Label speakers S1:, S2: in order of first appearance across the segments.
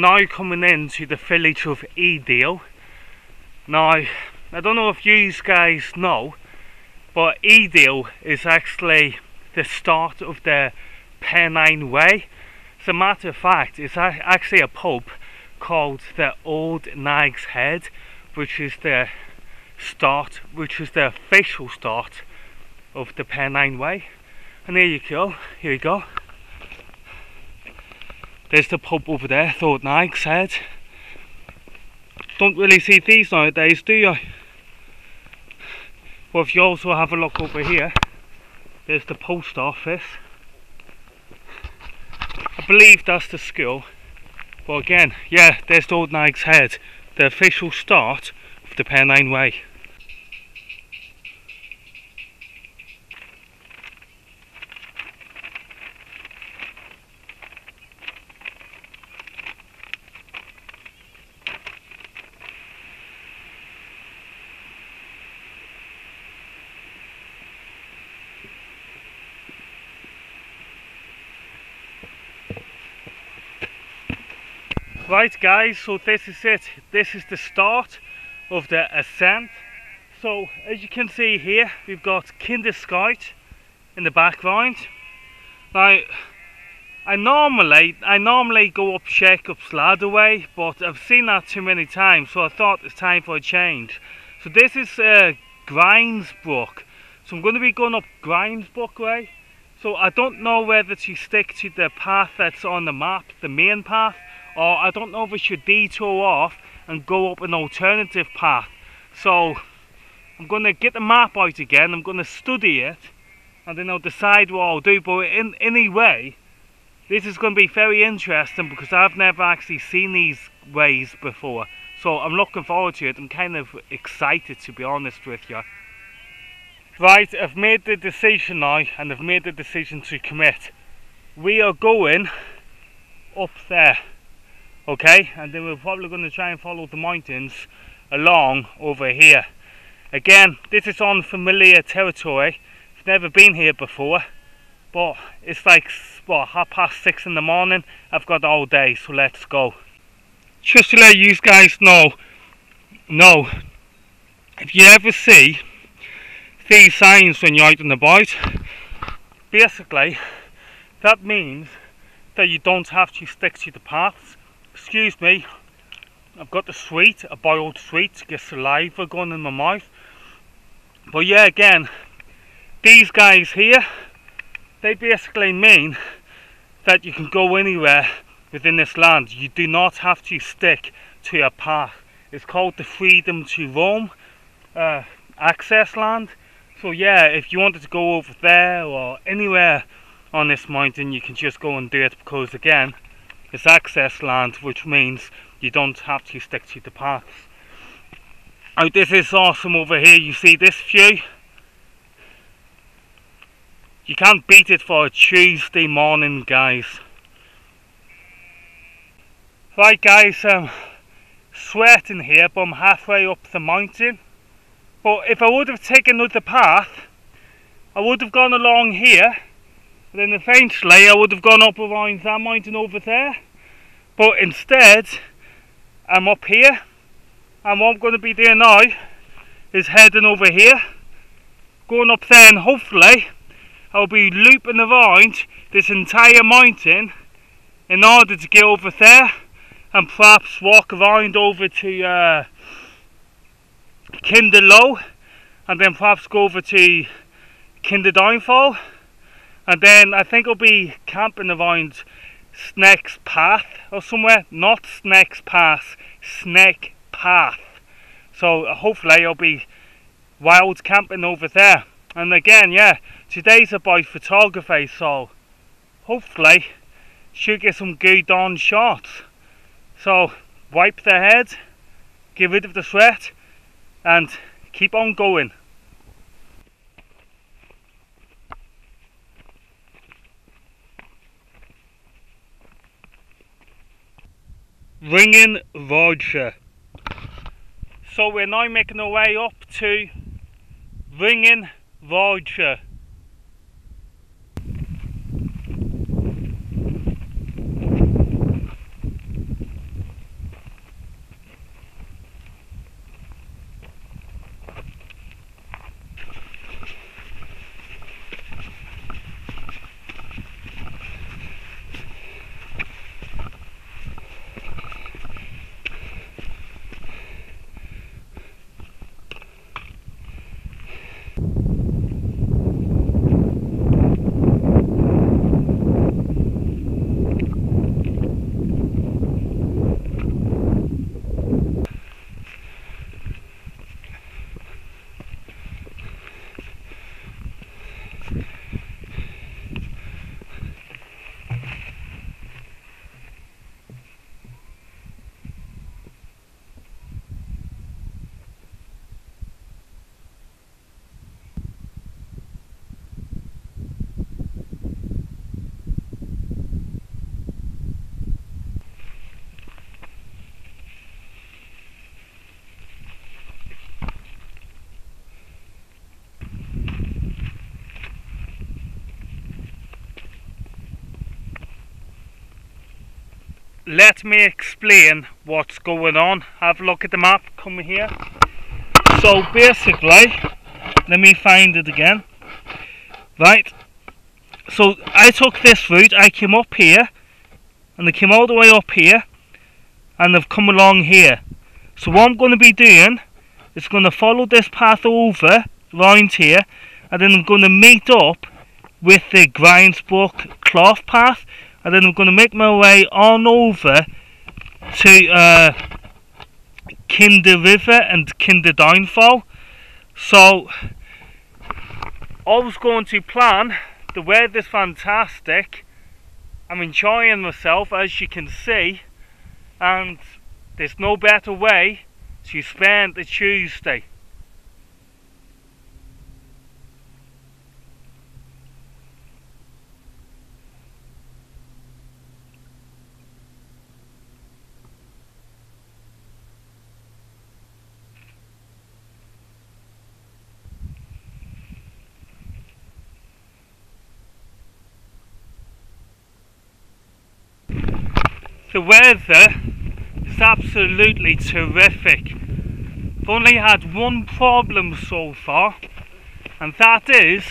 S1: now coming into the village of Edale. Now, I don't know if you guys know, but Edale is actually the start of the Pennine Way. As a matter of fact, it's actually a pub called the Old Nag's Head, which is the official start of the Pennine Way. And here you go, here you go. There's the pub over there, the Old Nag's Head. Don't really see these nowadays, do you? But if you also have a look over here, there's the post office. I believe that's the school. But again, yeah, there's the Old Nag's Head, the official start of the Pennine Way. Right guys, so this is it. This is the start of the ascent. So as you can see here, we've got Kinder Scout in the background. Now I normally go up Jacob's Ladder way, but I've seen that too many times, so I thought it's time for a change. So this is Grimesbrook. So I'm going to be going up Grimesbrook way. So I don't know whether to stick to the path that's on the map, the main path, or I don't know if we should detour off and go up an alternative path. So I'm going to get the map out again, I'm going to study it, and then I'll decide what I'll do. But anyway, this is going to be very interesting because I've never actually seen these ways before. So I'm looking forward to it. I'm kind of excited, to be honest with you. Right, I've made the decision now, and I've made the decision to commit. We are going up there. Okay, and then we're probably going to try and follow the mountains along over here. Again, this is unfamiliar territory. I've never been here before, but it's like, what, 6:30 in the morning. I've got all day, so let's go. Just to let you guys know, if you ever see these signs when you're out and about, basically that means that you don't have to stick to the paths. Excuse me, I've got the sweet, a boiled sweet to get saliva going in my mouth. But yeah, again, these guys here, they basically mean that you can go anywhere within this land. You do not have to stick to a path. It's called the Freedom to Roam access land. So yeah, if you wanted to go over there or anywhere on this mountain, you can just go and do it, because again, it's access land, which means you don't have to stick to the paths. Oh, this is awesome over here. You see this view? You can't beat it for a Tuesday morning, guys. Right guys, I'm sweating here, but I'm halfway up the mountain. But if I would have taken another path, I would have gone along here. Then eventually I would have gone up around that mountain over there. But instead, I'm up here. And what I'm going to be doing now is heading over here, going up there, and hopefully I'll be looping around this entire mountain in order to get over there and perhaps walk around over to Kinder Low, and then perhaps go over to Kinder Downfall. And then I think I'll be camping around Snake's Path or somewhere. Not Snake's Pass, Snake Path. So hopefully I'll be wild camping over there. And again, yeah, today's about photography, so hopefully should get some good on shots. So wipe the head, get rid of the sweat, and keep on going. Ringing Roger. So we're now making our way up to Ringing Roger. let me explain what's going on. Have a look at the map, come here. So basically, let me find it again. Right, so I took this route, I came up here, and I came all the way up here, and I've come along here. So what I'm going to be doing is going to follow this path over, round here, and then I'm going to meet up with the Grindsbrook cloth path, and then I'm going to make my way on over to Kinder River and Kinder Downfall. So I was going to plan, the weather's fantastic, I'm enjoying myself as you can see, and there's no better way to spend a Tuesday. The weather is absolutely terrific. I've only had one problem so far, and that is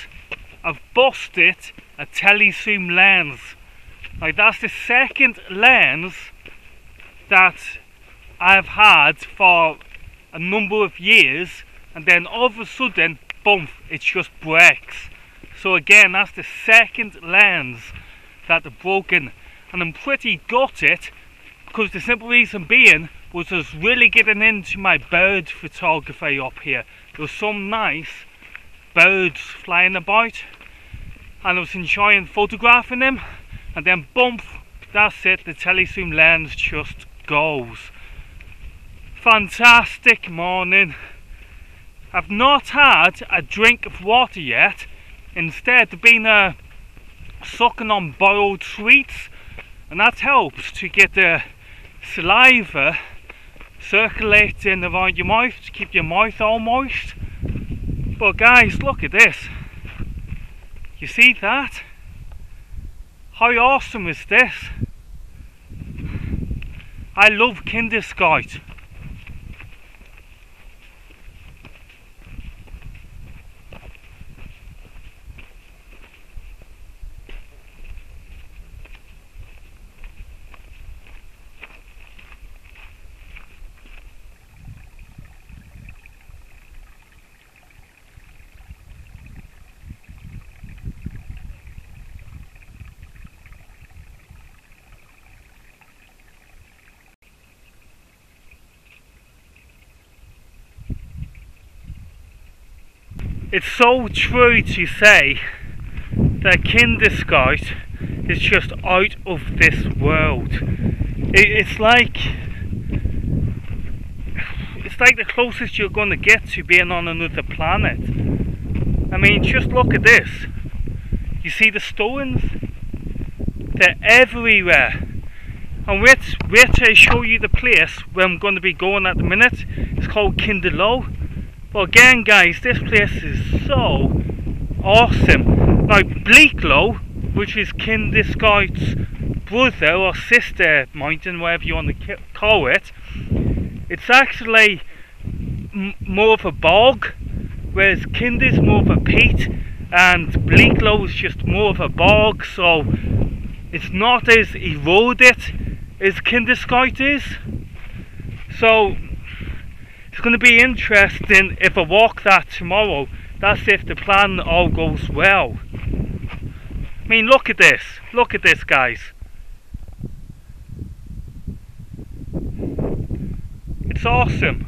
S1: I've busted a telezoom lens. Now that's the second lens that I've had for a number of years, and then all of a sudden, boom, it just breaks. So again, that's the second lens that I've broken. And I'm pretty gutted, because the simple reason being was I was really getting into my bird photography up here. There was some nice birds flying about, and I was enjoying photographing them, and then bump, that's it, the telezoom lens just goes. Fantastic morning. I've not had a drink of water yet. Instead I've been sucking on boiled sweets, and that helps to get the saliva circulating around your mouth to keep your mouth all moist. But guys, look at this. You see that? How awesome is this? I love Kinder Scout. It's so true to say that Kinder Scout is just out of this world. It's like the closest you're going to get to being on another planet. I mean, just look at this. You see the stones? They're everywhere. And wait till I show you the place where I'm going to be going at the minute. It's called Kinder Low. But again guys, this place is so awesome. Now Bleaklow, which is Kinder Scout's brother or sister mountain, whatever you want to call it, it's actually more of a bog, whereas Kinder's more of a peat, and Bleaklow is just more of a bog, so it's not as eroded as Kinder Scout is. So it's going to be interesting if I walk that tomorrow. That's if the plan all goes well. I mean, look at this guys. It's awesome.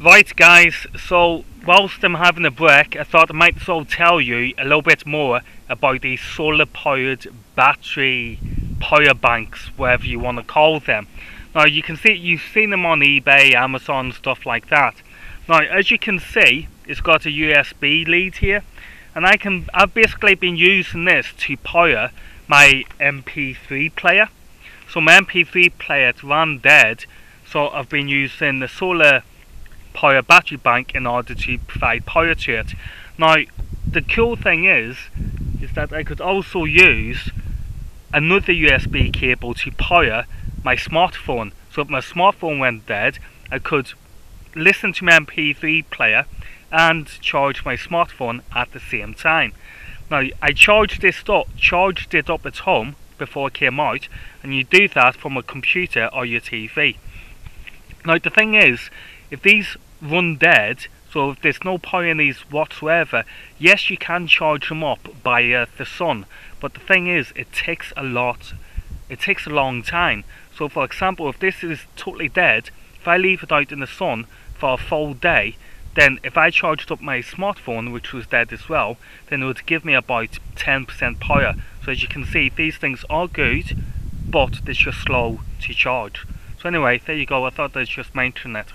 S1: Right guys, so whilst I'm having a break, I thought I might as well tell you a little bit more about these solar powered battery power banks, whatever you want to call them. Now you can see, you've seen them on eBay, Amazon, stuff like that. Now as you can see, it's got a USB lead here, and I've basically been using this to power my MP3 player. So my MP3 player ran dead, so I've been using the solar power battery bank in order to provide power to it. Now the cool thing is that I could also use another USB cable to power my smartphone. So if my smartphone went dead, I could listen to my MP3 player and charge my smartphone at the same time. Now I charged it up at home before it came out, and you do that from a computer or your TV. Now the thing is, if these run dead, so if there's no power in these whatsoever, yes, you can charge them up by the sun, but the thing is, it takes a long time. So for example, if this is totally dead, if I leave it out in the sun for a full day, then if I charged up my smartphone, which was dead as well, then it would give me about 10% power. So as you can see, these things are good, but they're just slow to charge. So anyway, there you go, I thought I'd just mention it.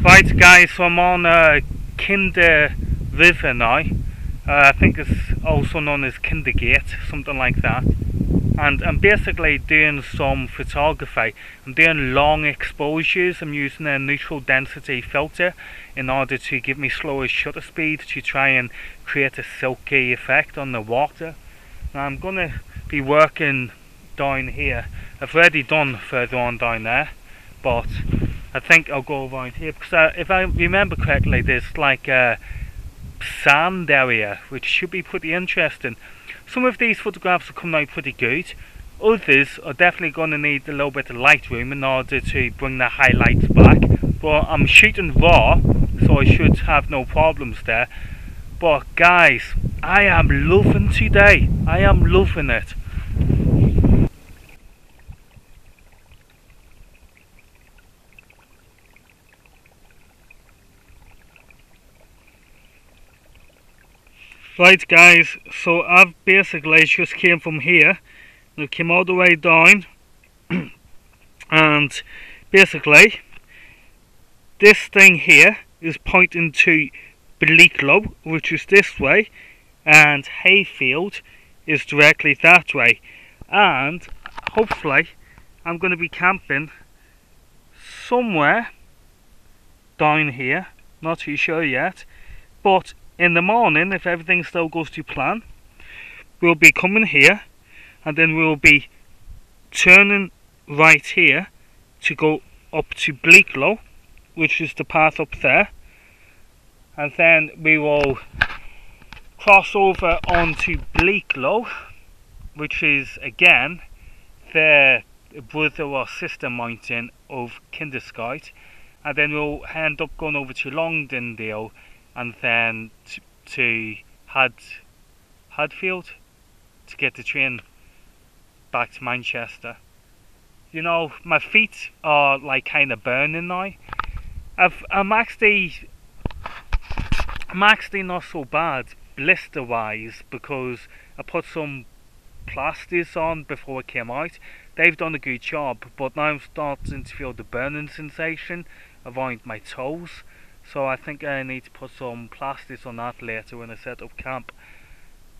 S1: Right guys, so I'm on Kinder River now. I think it's also known as Kindergate, something like that. And I'm basically doing some photography. I'm doing long exposures. I'm using a neutral density filter in order to give me slower shutter speed to try and create a silky effect on the water. Now I'm going to be working down here. I've already done further on down there, but I think I'll go around here because if I remember correctly, there's like a sand area which should be pretty interesting. Some of these photographs are coming out pretty good. Others are definitely going to need a little bit of Lightroom in order to bring the highlights back. But I'm shooting raw, so I should have no problems there. But guys, I am loving today. I am loving it. Right guys, so I've basically just came from here, and I came all the way down, and basically this thing here is pointing to Bleaklow, which is this way, and Hayfield is directly that way, and hopefully I'm going to be camping somewhere down here, not too sure yet, but in the morning, if everything still goes to plan, we'll be coming here, and then we'll be turning right here to go up to Bleaklow, which is the path up there, and then we will cross over onto Bleaklow, which is again the brother or sister mountain of Kinderskite, and then we'll end up going over to Longdendale, and then to Hadfield to get the train back to Manchester. You know, my feet are like kind of burning now. I'm actually not so bad blister wise because I put some plasters on before it came out. They've done a good job, but now I'm starting to feel the burning sensation around my toes. So I think I need to put some plasters on that later when I set up camp.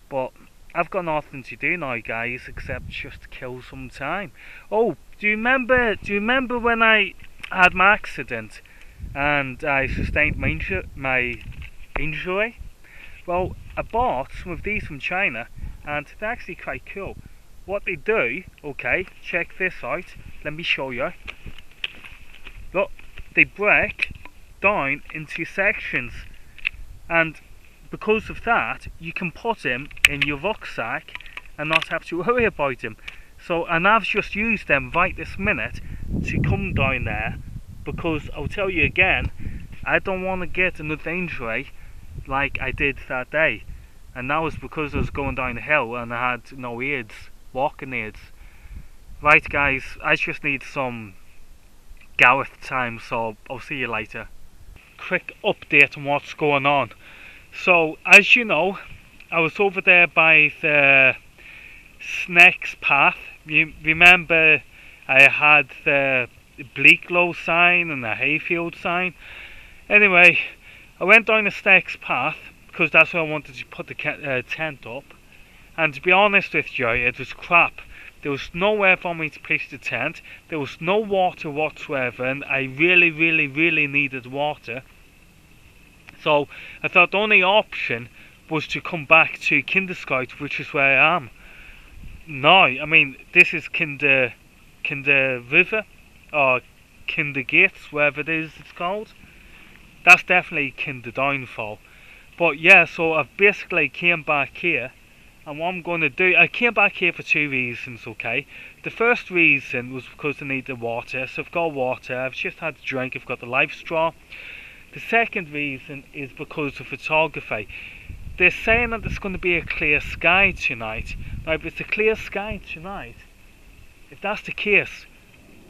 S1: But I've got nothing to do now guys except just kill some time. Oh, Do you remember when I had my accident and I sustained my injury? Well, I bought some of these from China, and they're actually quite cool. What they do, okay, check this out. Let me show you. Look, they break down into sections, and because of that, you can put them in your rucksack and not have to worry about them. So, and I've just used them right this minute to come down there, because I'll tell you again, I don't want to get another injury like I did that day. And that was because I was going down the hill and I had no aids, walking aids. Right guys, I just need some Gareth time, so I'll see you later. Quick update on what's going on. So, as you know, I was over there by the Snakes Path. You remember I had the Bleaklow sign and the Hayfield sign. Anyway, I went down the Snakes Path because that's where I wanted to put the tent up. And to be honest with you, it was crap. There was nowhere for me to pitch the tent. There was no water whatsoever, and I really needed water. So I thought the only option was to come back to Kinderscout, which is where I am now. I mean, this is Kinder River, or Kinder Gates, wherever it is it's called. That's definitely Kinder Downfall. But yeah, so I've basically came back here, and what I'm going to do, I came back here for two reasons, okay? The first reason was because I needed water, so I've got water, I've just had a drink, I've got the life straw. The second reason is because of photography. They're saying that there's going to be a clear sky tonight. Now, if it's a clear sky tonight, if that's the case,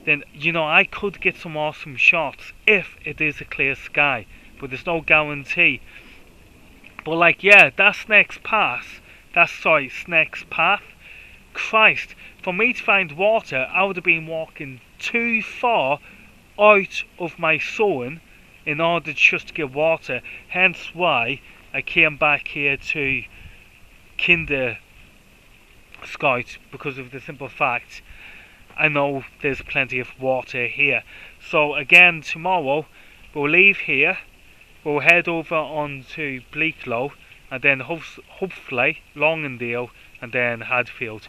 S1: then, you know, I could get some awesome shots if it is a clear sky, but there's no guarantee. But like, yeah, that Snakes Path, Snakes Path, Christ, for me to find water, I would have been walking too far out of my zone in order just to get water. Hence why I came back here to Kinder Scout, because of the simple fact I know there's plenty of water here. So again, tomorrow we'll leave here, we'll head over onto Bleaklow, and then hopefully Longdale, and then Hadfield.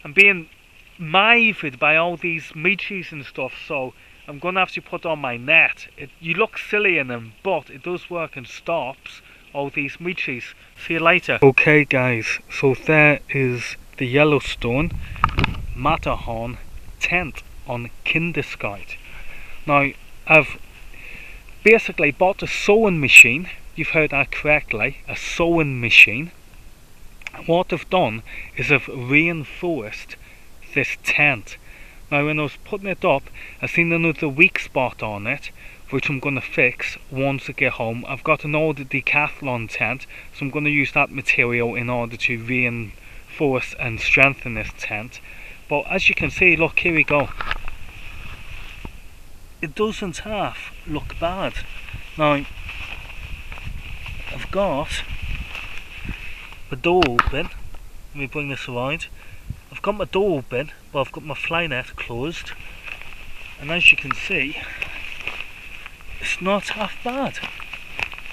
S1: I'm being mired by all these midges and stuff, so I'm going to have to put on my net. You look silly in them, but it does work and stops all these midges. See you later. Okay guys, so there is the Yellowstone Matterhorn tent on Kinderscout. Now, I've basically bought a sewing machine. You've heard that correctly, a sewing machine. What I've done is I've reinforced this tent. Now, when I was putting it up, I seen another weak spot on it, which I'm going to fix once I get home. I've got an old Decathlon tent, so I'm going to use that material in order to reinforce and strengthen this tent. But as you can see, look, here we go. It doesn't half look bad. Now, I've got my door open. Let me bring this around. I've got my door open, but I've got my fly net closed. And as you can see, it's not half bad.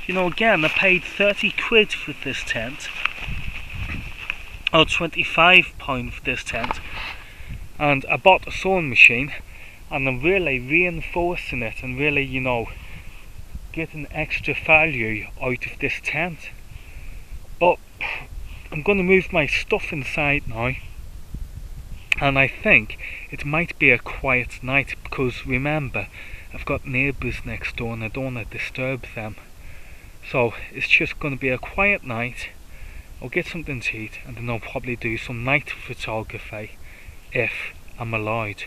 S1: You know, again, I paid 30 quid for this tent, or £25 for this tent, and I bought a sewing machine, and I'm really reinforcing it and really, you know, getting extra value out of this tent. But I'm going to move my stuff inside now, and I think it might be a quiet night, because remember, I've got neighbours next door and I don't want to disturb them. So it's just going to be a quiet night. I'll get something to eat, and then I'll probably do some night photography if I'm allowed.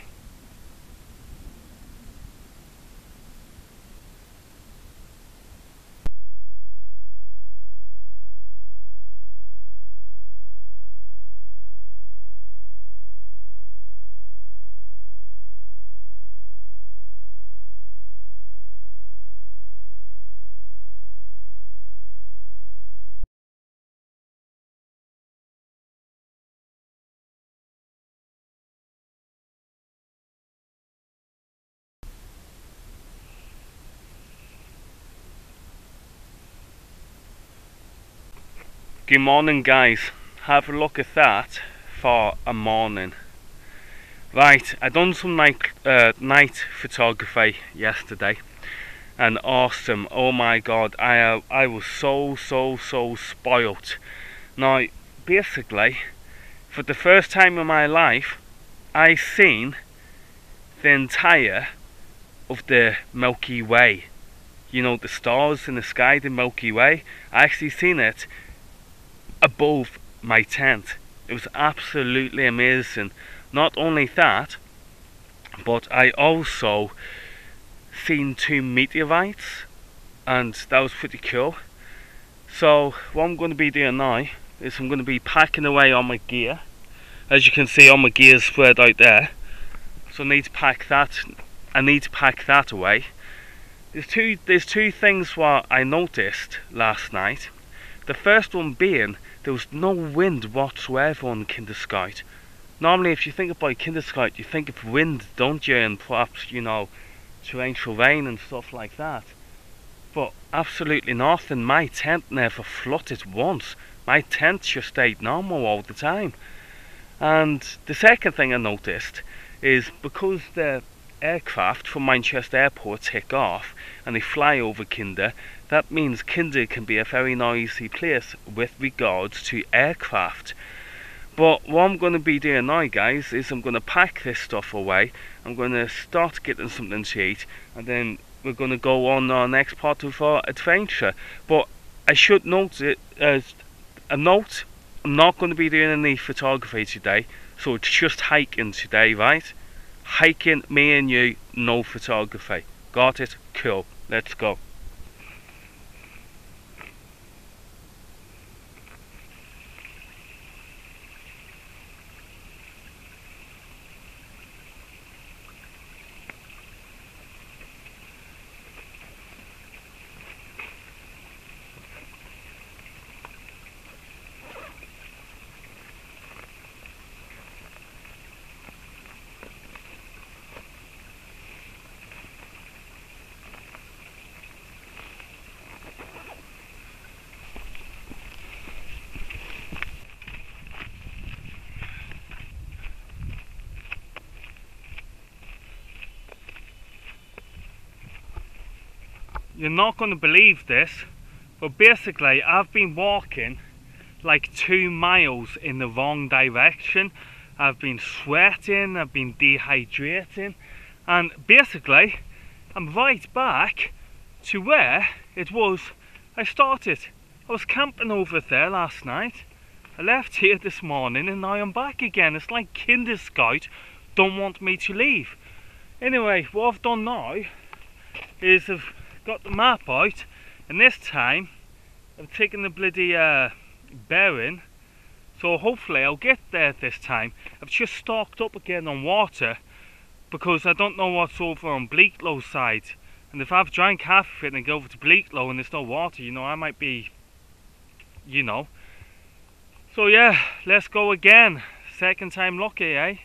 S1: Good morning guys, have a look at that for a morning. Right, I done some night photography yesterday and awesome. Oh my god, I was so spoilt. Now basically for the first time in my life I seen the entire of the Milky Way. You know, the stars in the sky, the Milky Way. I actually seen it above my tent. It was absolutely amazing. Not only that, but I also seen 2 meteorites, and that was pretty cool. So what I'm going to be doing now is I'm going to be packing away all my gear. As you can see, all my gear is spread out there, so I need to pack that away. There's two things what I noticed last night. The first one being there was no wind whatsoever on Kinder Scout. Normally if you think about Kinder Scout you think of wind, don't you, and perhaps, you know, torrential rain and stuff like that. But absolutely nothing. My tent never flooded once. My tent just stayed normal all the time. And the second thing I noticed is because the aircraft from Manchester Airport take off and they fly over Kinder, that means Kinder can be a very noisy place with regards to aircraft. But what I'm going to be doing now guys is I'm going to pack this stuff away. I'm going to start getting something to eat, and then we're going to go on our next part of our adventure. But I should note it as a note, I'm not going to be doing any photography today, so it's just hiking today, right? Hiking, me and you, no photography. Got it? Cool. Let's go. You're not going to believe this, but basically I've been walking like 2 miles in the wrong direction. I've been sweating, I've been dehydrating, and basically I'm right back to where it was I started. I was camping over there last night. I left here this morning and now I'm back again. It's like Kinder Scout don't want me to leave. Anyway, what I've done now is I've got the map out, and this time I've taken the bloody bearing, so hopefully I'll get there this time. I've just stocked up again on water because I don't know what's over on Bleaklow's side, and if I've drank half of it and go over to Bleaklow and there's no water, you know, I might be, you know. So yeah, let's go again. Second time lucky, eh?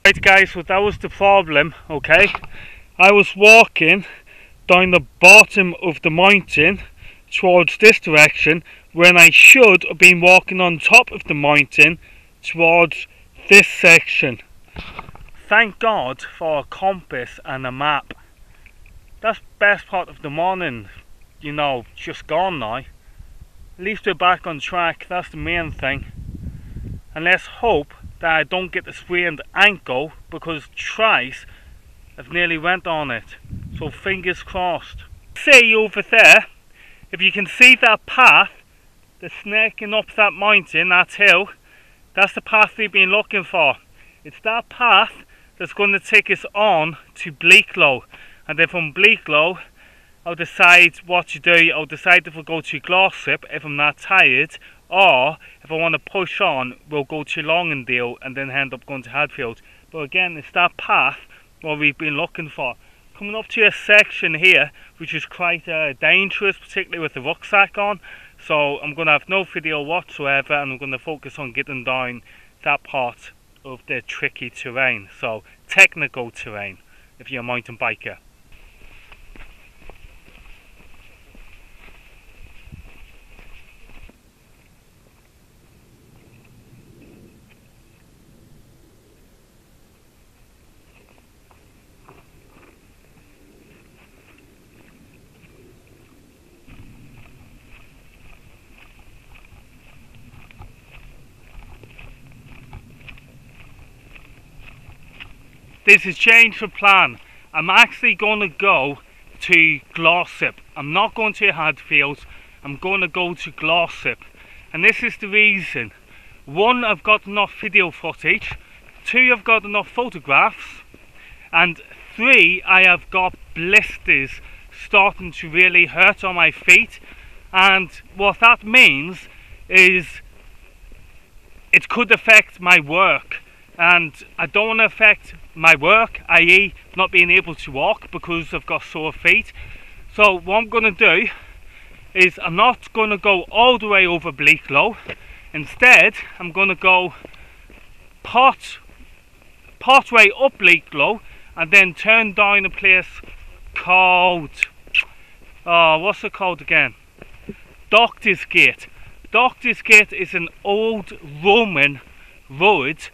S1: Right guys, so that was the problem, okay? I was walking down the bottom of the mountain towards this direction when I should have been walking on top of the mountain towards this section. Thank God for a compass and a map. That's the best part of the morning, you know, just gone now. At least we're back on track, that's the main thing. And let's hope that I don't get a sprained ankle, because twice I've nearly went on it. So fingers crossed. See over there, if you can see that path that's snaking up that mountain, that hill, that's the path we've been looking for. It's that path that's going to take us on to Bleaklow, and then from Bleaklow I'll decide what to do. I'll decide if we'll go to Glossop if I'm not tired, or if I want to push on we'll go to Longdale and then end up going to Hadfield. But again, it's that path what we've been looking for. Coming up to a section here which is quite dangerous, particularly with the rucksack on, so I'm going to have no video whatsoever, and I'm going to focus on getting down that part of the tricky terrain, so technical terrain if you're a mountain biker. there's a change of plan. I'm actually going to go to Glossop. I'm not going to Hadfield. I'm going to go to Glossop. And this is the reason. One, I've got enough video footage. Two, I've got enough photographs. And three, I have got blisters starting to really hurt on my feet. And what that means is it could affect my work. And I don't want to affect my work, i.e. not being able to walk because I've got sore feet. So what I'm going to do is I'm not going to go all the way over Bleaklow. Instead, I'm going to go part way up Bleaklow and then turn down a place called, what's it called again? Doctor's Gate. Doctor's Gate is an old Roman road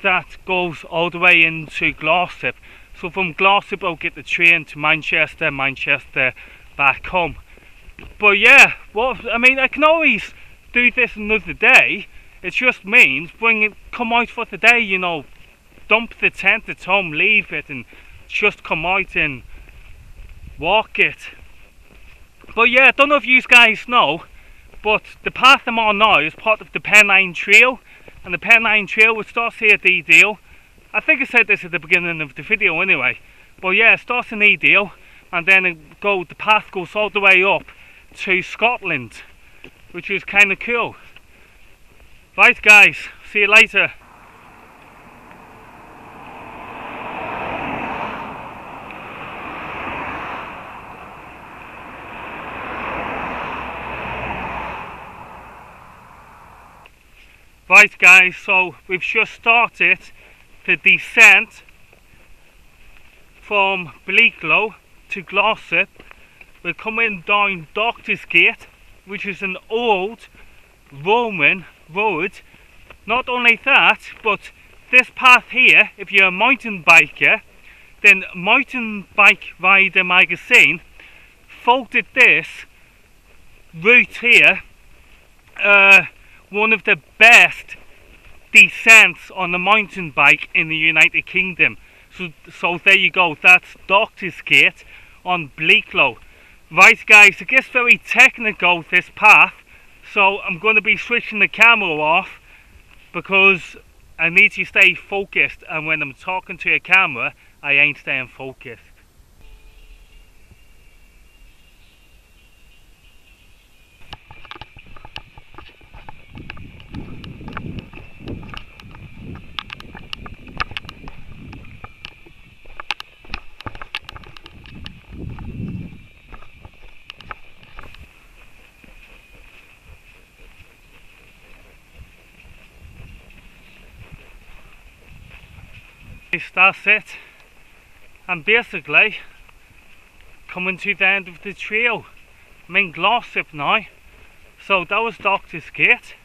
S1: that goes all the way into Glossop. So from Glossop I'll get the train to Manchester, Manchester back home. But yeah, I can always do this another day. It just means come out for the day, you know, dump the tent at home, leave it and just come out and walk it. But yeah, I don't know if you guys know, but the path I'm on now is part of the Pennine Trail. And the Pennine Trail, which starts here at Edale. I think I said this at the beginning of the video anyway. But yeah, it starts in Edale and then the path goes all the way up to Scotland, which is kind of cool. Right guys, see you later. Right guys, so we've just started the descent from Bleaklow to Glossop. We're coming down Doctor's Gate, which is an old Roman road. Not only that, but this path here, if you're a mountain biker, then Mountain Bike Rider magazine folded this route here one of the best descents on a mountain bike in the United Kingdom. So there you go, that's Doctor's Gate on Bleaklow. Right guys, it gets very technical this path, so I'm going to be switching the camera off because I need to stay focused, and when I'm talking to a camera I ain't staying focused. That's it. And basically coming to the end of the trail. I'm in Glossop now. So that was Doctor's Gate.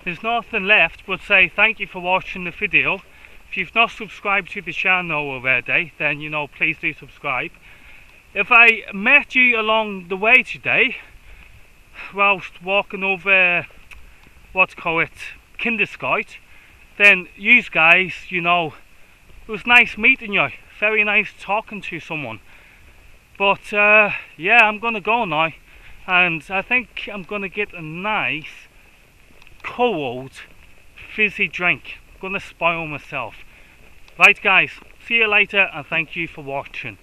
S1: There's nothing left but say thank you for watching the video. If you've not subscribed to the channel already, then you know, please do subscribe. If I met you along the way today whilst walking over Kinderscout, then you guys, you know, it was nice meeting you, very nice talking to someone. But yeah, I'm gonna go now, and I think I'm gonna get a nice cold fizzy drink. I'm gonna spoil myself. Right guys, see you later and thank you for watching.